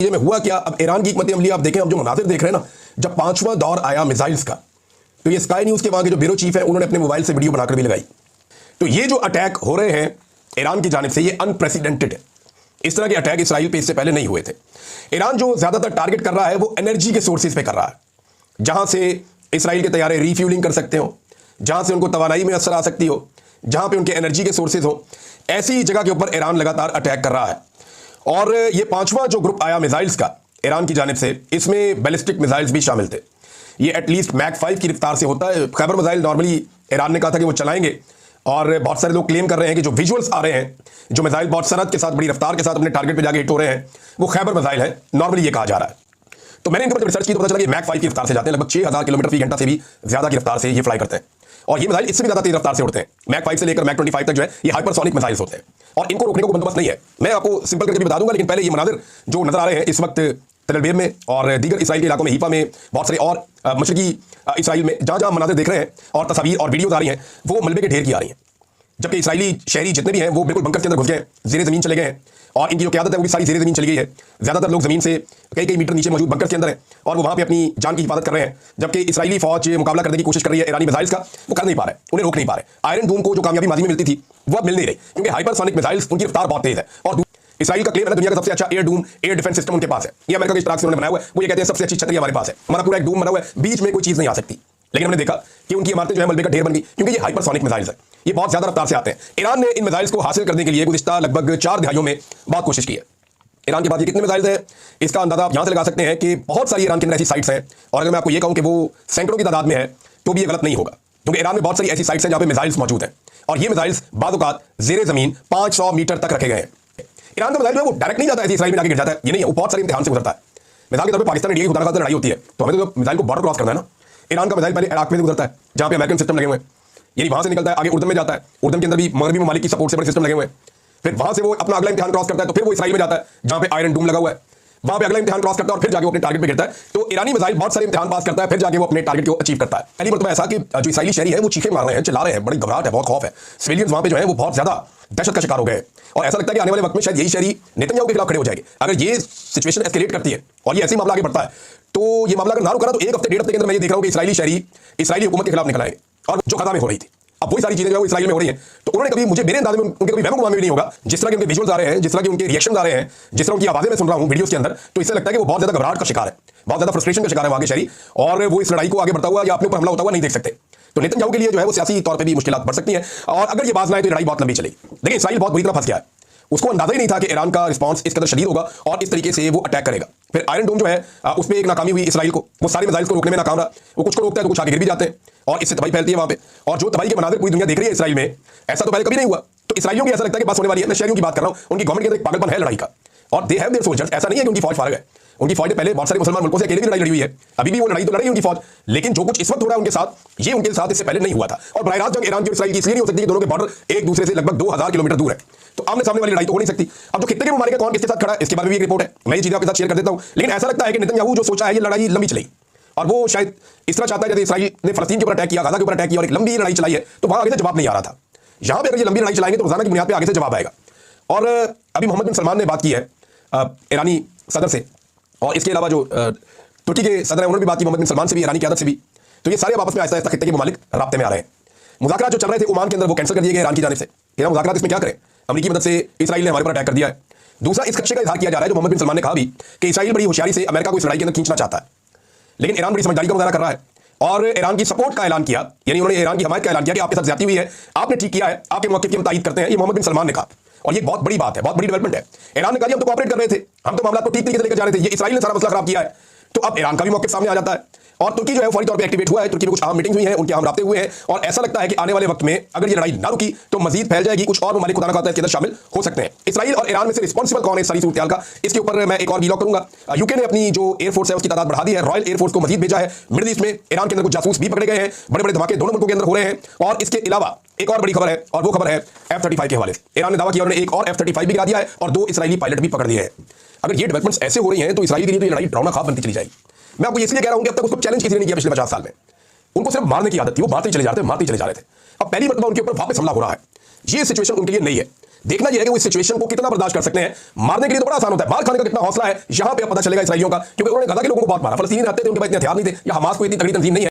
में हुआ क्या, अब ईरान की हिकमत अमली आप देखें, अब जो मनाजिर देख रहे हैं ना, जब 5वां दौर आया मिसाइल्स का, तो ये स्काई न्यूज के वहां के जो ब्यूरो चीफ है उन्होंने अपने मोबाइल से वीडियो बनाकर भी लगाई। तो ये जो अटैक हो रहे हैं ईरान की जानिब से, ये अनप्रेसिडेंटेड है। इस तरह के अटैक इसराइल पे इससे पहले नहीं हुए थे। ईरान जो ज्यादातर टारगेट कर रहा है वो एनर्जी के सोर्सेज पे कर रहा है, जहां से इसराइल के तैयारे रीफ्यूलिंग कर सकते हो, जहां से उनको तवानाई में असर आ सकती हो, जहां पे उनके एनर्जी के सोर्सेज हो, ऐसी जगह के ऊपर ईरान लगातार अटैक कर रहा है। और ये 5वां जो ग्रुप आया मिसाइल्स का ईरान की जानिब से, इसमें बैलिस्टिक मिसाइल्स भी शामिल थे। ये एटलीस्ट मैक 5 की रफ्तार से होता है। खैबर मिसाइल नॉर्मली ईरान ने कहा था कि वो चलाएंगे, और बहुत सारे लोग क्लेम कर रहे हैं कि जो विजुअल्स आ रहे हैं, जो मिसाइल बहुत सरहद के साथ बड़ी रफ्तार के साथ अपने टारगेट पे जाके हिट हो रहे हैं, वो खैबर मिसाइल है, नॉर्मली ये कहा जा रहा है। तो मैंने इनके ऊपर रिसर्च की तो पता चला कि मैक 5 की रफ्तार से जाते हैं, लगभग 6000 किलोमीटर फी घंटा से भी ज्यादा की रफ्तार से ये फ्लाई करते हैं। और ये मिसाइल इससे भी ज्यादा तेज रफ्तार से उड़ते हैं। मैक 5 से लेकर मैक 25 तक जो है ये हाइपरसोनिक मिसाइल्स होते हैं, और इनको रोकने को बंदोबस्त नहीं है। मैं आपको सिंपल करके भी बता दूंगा, लेकिन पहले ये मनाजिर जो नजर आ रहे हैं इस वक्त तेल अवीव में और दीगर इसराइल के इलाकों में, हीफा में, बहुत सारे और मशरकी इसराइल में, जहां जहां मनाजिर देख रहे हैं और तस्वीर और वीडियोज आ रही हैं, वो मलबे के ढेर की आ रही हैं। जबकि इसराइली शहरी जितने भी हैं वो बिल्कुल बंकर के अंदर घुस गए, जेरे जमीन चले गए हैं, और इनकी जो क़यादत है वो भी सारी जेरे जमीन चली गई है। ज्यादातर लोग जमीन से कई कई मीटर नीचे मौजूद बंकर के अंदर हैं, और वो वहां पे अपनी जान की हिफाजत कर रहे हैं। जबकि इसराइली फौज मुकाबला करने की कोशिश कर रही है ईरानी मिसाइल्स का, वो कर नहीं पा रहे, उन्हें रोक नहीं पा रहे। आयरन डूम को जो कामयाबी माजी में मिलती थी वो अब मिल नहीं रही, क्योंकि हाइपरसोनिक मिसाइल्स उनकी रफ्तार बहुत तेज है। और इसराइल का क्लेम है दुनिया का सबसे अच्छा air Doom, air defence system उनके पास है। ये अमेरिका के इश्तराक से उन्होंने बनाया हुआ है। वो ये कहते हैं सबसे अच्छी छतरी हमारे पास है, हमारा पूरा एक डूम बना हुआ है, बीच में कोई चीज नहीं आ सकती। लेकिन हमने देखा कि उनकी इमारतें जो है मलबे का ढेर बन गई, क्योंकि ये हाइपरसोनिक मिसाइल्स है, ये बहुत ज्यादा रफ्तार से आते हैं। ईरान ने इन मिसाइल्स को हासिल करने के लिए गुज़िश्ता लगभग 4 दहाइयों में बहुत कोशिश की है। ईरान के पास ये कितने मिसाइल्स हैं, इसका अंदाजा आप यहां से लगा सकते हैं कि बहुत सारी ईरान के अंदर ऐसी साइट्स हैं, और अगर मैं आपको ये कहूं कि वो सैकड़ों की तादाद में है तो भी ये गलत नहीं होगा, क्योंकि ईरान में बहुत सारी ऐसी साइट्स हैं जहां पे मिसाइल्स मौजूद हैं, और ये मिसाइल्स बाज़-औक़ात ज़ेरे ज़मीन 500 मीटर तक रखे गए हैं। ईरान का मिसाइल जो है वो डायरेक्ट नहीं जाता है, इसराइल में जाके गिर जाता है, ये नहीं है, वो बहुत सारे इम्तिहान से गुजरता है। मिसाल के तौर पर पाकिस्तान इंडिया की खुदा लड़ाई होती है, तो हमें तो मिसाइल को बॉर्डर क्रॉस करना है ना। ईरान का मिसाइल पहले इराक में से गुजरता है, जहां पे अमेरिकन सिस्टम लगे हुए हैं, यानी वहां से निकलता है, आगे उर्दन में जाता है, उर्दन के अंदर भी मगरबी ममालिक की सपोर्ट से बड़े सिस्टम लगे हुए हैं। फिर वहां से वो अपना अगला इम्तिहान क्रॉस करता है, तो फिर वो इसराइल में जाता है, जहां पे आयरन डूम लगा हुआ है, वहां पे अगला इम्तिहान क्रॉस करता है, और फिर जाके वो अपने टारगेट पे गिरता है। तो ईरानी मिसाइल बहुत सारे इम्तिहान पास करता है, फिर जाके वो अपने टारगेट को अचीव करता है। पहली मरतबा ऐसा कि जो इसराइली शहरी है वो चीखें मार रहे हैं, चिल्ला रहे हैं, बड़ी घबराहट है, बहुत खौफ है। सिविलियंस वहां पे जो है वो बहुत ज्यादा दहशत का शिकार हो गए, और ऐसा लगता है कि आने वाले वक्त में शायद यही शहरी नेतन्याहू के खिलाफ खड़े हो जाएंगे। अगर ये सिचुएशन एस्केलेट करती है और ये ऐसे ही मामला आगे बढ़ता है, तो ये मामला अगर ना रुका तो 1 हफ्ते 1.5 हफ्ते के अंदर मैं ये देख रहा हूं कि इसराइली शहरी इसराइली हुकूमत के खिलाफ निकल आएंगे, और जो खता में हो रही थी, अब वही सारी चीजें जो है वो इसराइल में हो रही हैं। तो उन्होंने कभी, मुझे मेरे अंदाज में उनके कभी वहम भी नहीं होगा, जिस तरह के उनके विजुअल्स आ रहे हैं, जिस तरह के उनके रिएक्शन आ रहे हैं, जिस तरह उनकी आवाजें मैं सुन रहा हूं वीडियोस के अंदर, तो इससे लगता है कि वो बहुत ज्यादा घबराहट का शिकार है, बहुत ज्यादा फ्रस्ट्रेशन का शिकार है वहां के शहरी, और वो इस लड़ाई को आगे बढ़ता हुआ या अपने ऊपर हमला होता हुआ नहीं देख सकते। तो नेतन्याहू के लिए जो है वो सियासी तौर पर भी मुश्किलात बढ़ सकती हैं, और अगर ये बात ना आए तो लड़ाई बहुत लंबी चलेगी। देखिए इसराइल बहुत बुरी तरह फंस गया है, उसको अंदाजा ही नहीं था कि ईरान का रिस्पांस इस कदर शदीद होगा और इस तरीके से वो अटैक करेगा। फिर आयरन डोम जो है उस पर एक नाकामी हुई इसराइल को, वो सारे मिसाइल्स को रोकने में नाकाम रहा। वो कुछ को रोकता है तो कुछ आगे गिर भी जाते हैं, और इससे तबाही फैलती है वहां पे, और जो तबाही के मनाजिर पूरी दुनिया देख रही है इसराइल में, ऐसा तो पहले कभी नहीं हुआ। तो इसराइलियों की ऐसा लगता है कि बात होने वाली है। मैं शहरियों की बात कर रहा हूं, उनकी गवर्नमेंट के अंदर एक पागलपन है लड़ाई का, और दे हैव देयर सोल्जर्स। ऐसा नहीं है कि उनकी फौज फारग है, उनकी फौज ने पहले बहुत सारे मुसलमान मुल्कों से अकेले भी लड़ाई लड़ी हुई है, अभी भी वो लड़ाई तो लड़ रही है उनकी फौज। लेकिन जो कुछ इस वक्त हो रहा है उनके साथ, ये उनके साथ इससे पहले नहीं हुआ था। और बराह रास्त जंग ईरान की इसराइल की इसलिए नहीं हो सकती कि दोनों के बॉर्डर एक दूसरे से लगभग 2000 किलोमीटर दूर है, तो आमने सामने वाली लड़ाई तो हो नहीं सकती। अब जो कितने के मारेगा, कौन किसके साथ खड़ा है, इसके बारे में भी एक रिपोर्ट है, मैं ये चीजें आपके साथ शेयर कर देता हूं। लेकिन ऐसा लगता है कि नेतन्याहू जो सोचा है ये लड़ाई लंबी चलेगी, और वो शायद इस तरह चाहता है जैसे इसराइल ने फलस्तीन के ऊपर अटैक किया, गाजा के ऊपर अटैक किया और एक लंबी लड़ाई चलाई है, तो वहां आगे से जवाब नहीं आ रहा था। यहां पे अगर ये लंबी लड़ाई चलाएंगे तो रोजाना की बुनियाद पे आगे से जवाब आएगा। और अभी मोहम्मद बिन सलमान ने बात की है ईरानी सदर से, और इसके अलावा जो तुर्की के सदर है उन्होंने भी बात की मोहम्मद बिन सलमान से भी, ईरानी क़यादत से भी। तो ये सारे आपस में आहिस्ता आहिस्ता खित्ते के ममालिक राब्ते में आ रहे हैं। मुज़ाकरात जो चल रहे थे ओमान के अंदर वो कैंसिल कर दिए गए ईरान की जानिब से, कि मुज़ाकरात इसमें क्या करें, अमेरिकी मदद से इसराइल ने हमारे पर अटैक कर दिया है। दूसरा, इस खदशे का इजहार किया जा रहा है जो मोहम्मद बिन सलमान ने कहा भी कि इसराइल बड़ी होशियारी से अमेरिका को इस लड़ाई के अंदर खींचना चाहता है, लेकिन ईरान बड़ी समझदारी का मुजाहरा कर रहा है, और ईरान की सपोर्ट का ऐलान किया, यानी उन्होंने ईरान की हमायत का ऐलान किया कि आपके साथ ज्यादती हुई है, आपने ठीक किया है, आपके मौक़िफ़ की हम तायीद करते हैं। ये मोहम्मद बिन सलमान ने कहा, और ये बहुत बड़ी बात है, बहुत बड़ी डेवलपमेंट है। ईरान ने कहा हम तो कोऑपरेट कर रहे थे, हम तो मामला को ठीक तरीके से लेकर जा रहे थे, ये इसराइल ने सारा मसला खराब किया है। तो अब ईरान का भी मौक़िफ़ सामने आ जाता है, और तुर्की जो है फौरी तौर पे एक्टिवेट हुआ है। तुर्की में कुछ अहम मीटिंग हुई है, उनके अहम राब्ते हुए हैं, और ऐसा लगता है कि आने वाले वक्त में अगर ये लड़ाई ना रुकी तो मजीद फैल जाएगी, कुछ और ममालिक खुदा न खास्ता इसके अंदर शामिल हो सकते हैं। इसराइल और ईरान में से रिस्पॉन्सिबल कौन है इस सारी सूरत का, इसके ऊपर मैं एक और वीलॉग करूंगा। यूके ने अपनी जो एयरफोर्स है उसकी तादाद बढ़ा दी है, रॉयल एयरफोर्स को मजीद भेजा है मिडिल ईस्ट में। ईरान के अंदर कुछ जासूस भी पकड़े गए हैं, बड़े बड़े धमाके दोनों मुल्कों के अंदर हो रहे हैं। और इसके अलावा एक और बड़ी खबर है, और वो खबर है F-35 के हवाले से। ईरान ने दावा किया उन्होंने एक और F-35 भी गिरा दिया है, और 2 इसराइली पायलट भी पकड़ दिए हैं। अगर ये डेवलपमेंट्स ऐसे हो रही हैं तो इसराइल के लिए तो ये लड़ाई डरावना ख्वाब बनती चली जाएगी। मैं आपको इसलिए कह रहा हूं कि अब तक उसको चैलेंज किसी ने नहीं किया पिछले 50 साल में। उनको सिर्फ मारने की आदत थी, वो मारते ही चले जा रहे थे, मारते ही चले जा रहे थे। अब पहली मरतबा उनके ऊपर वापस हमला हो रहा है। ये सिचुएशन उनके लिए नहीं है। देखना यह है कि वो इस सिचुएशन को कितना बर्दाश्त कर सकते हैं। मारने के लिए तो बड़ा आसान होता है, मार खाने का कितना हौसला है यहां पे पता चलेगा इसराइलियों का, क्योंकि उन्होंने गजा के लोगों को बहुत मारा। फलस्तीनी रहते थे, उनके पास इतने हथियार नहीं थे, या हमास कोई इतनी तगड़ी तंजीम नहीं है।